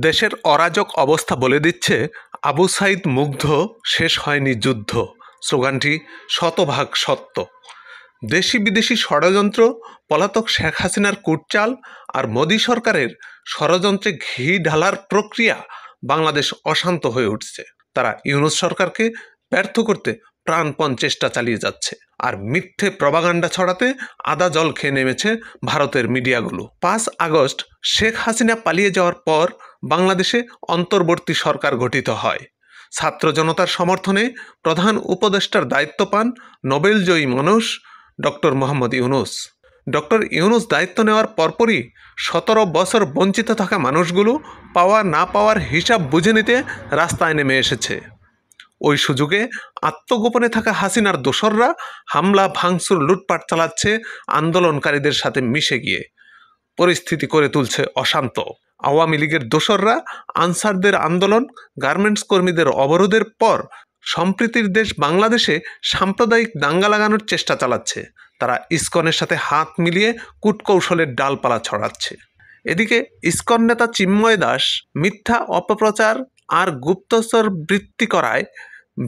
দেশের অরাজক অবস্থা বলে দিচ্ছে আবু সাইদ মুগ্ধ, শেষ হয়নি যুদ্ধ স্লোগানটি শতভাগ সত্য। দেশি বিদেশি ষড়যন্ত্র, পলাতক শেখ হাসিনার কূটচাল আর মোদী সরকারের ষড়যন্ত্রে ঘি ঢালার প্রক্রিয়া বাংলাদেশ অশান্ত হয়ে উঠছে। তারা ইউনূস সরকারকে ব্যর্থ করতে প্রাণপণ চেষ্টা চালিয়ে যাচ্ছে, আর মিথ্যে প্রপাগান্ডা ছড়াতে আদা জল খেয়ে নেমেছে ভারতের মিডিয়াগুলো। 5 আগস্ট শেখ হাসিনা পালিয়ে যাওয়ার পর বাংলাদেশে অন্তর্বর্তী সরকার গঠিত হয়। ছাত্র জনতার সমর্থনে প্রধান উপদেষ্টার দায়িত্ব পান নোবেলজয়ী মানুষ ডক্টর মোহাম্মদ ইউনূস। ডক্টর ইউনূস দায়িত্ব নেওয়ার পরপরই 17 বছর বঞ্চিত থাকা মানুষগুলো পাওয়া না পাওয়ার হিসাব বুঝে নিতে রাস্তায় নেমে এসেছে। ওই সুযোগে আত্মগোপনে থাকা হাসিনার দোসররা হামলা, ভাঙচুর, লুটপাট চালাচ্ছে আন্দোলনকারীদের সাথে মিশে গিয়ে, পরিস্থিতি করে তুলছে অশান্ত। আওয়ামী লীগের দোসররা আনসারদের আন্দোলন, গার্মেন্টস কর্মীদের অবরোধের পর সম্প্রীতির দেশ বাংলাদেশে সাম্প্রদায়িক দাঙ্গা লাগানোর চেষ্টা চালাচ্ছে। তারা ইসকনের সাথে হাত মিলিয়ে কূটকৌশলের ডালপালা ছড়াচ্ছে। এদিকে ইসকন নেতা চিন্ময় দাস মিথ্যা অপপ্রচার আর গুপ্তচর বৃত্তি করায়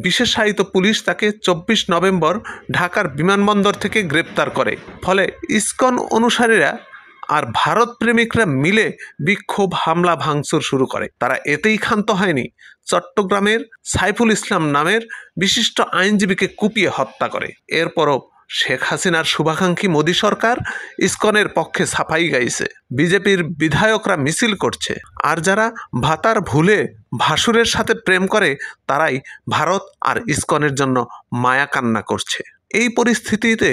বিশেষায়িত পুলিশ তাকে 24 নভেম্বর ঢাকার বিমানবন্দর থেকে গ্রেপ্তার করে। ফলে ইসকন অনুসারীরা আর ভারত প্রেমিকরা মিলে বিক্ষোভ, হামলা, ভাঙচুর শুরু করে। তারা এতেই ক্ষান্ত হয়নি, চট্টগ্রামের সাইফুল ইসলাম নামের বিশিষ্ট আইনজীবীকে কুপিয়ে হত্যা করে। এরপরও শেখ হাসিনার শুভাকাঙ্ক্ষী মোদী সরকার ইসকনের পক্ষে সাফাই গাইছে। বিজেপির বিধায়করা মিছিল করছে, আর যারা ভাতার ভুলে ভাসুরের সাথে প্রেম করে তারাই ভারত আর ইসকনের জন্য মায়া কান্না করছে। এই পরিস্থিতিতে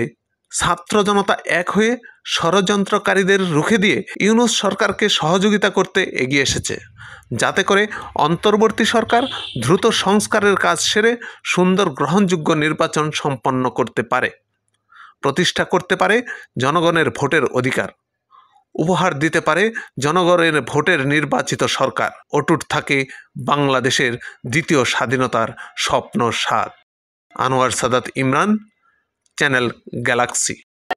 ছাত্র জনতা এক হয়ে ষড়যন্ত্রকারীদের রুখে দিয়ে ইউনূস সরকারকে সহযোগিতা করতে এগিয়ে এসেছে, যাতে করে অন্তর্বর্তী সরকার দ্রুত সংস্কারের কাজ সেরে সুন্দর গ্রহণযোগ্য নির্বাচন সম্পন্ন করতে পারে, প্রতিষ্ঠা করতে পারে জনগণের ভোটের অধিকার, উপহার দিতে পারে জনগণের ভোটের নির্বাচিত সরকার। অটুট থাকে বাংলাদেশের দ্বিতীয় স্বাধীনতার স্বপ্ন স্বাদ। Anwar Sadat Imran, channel Galaxy.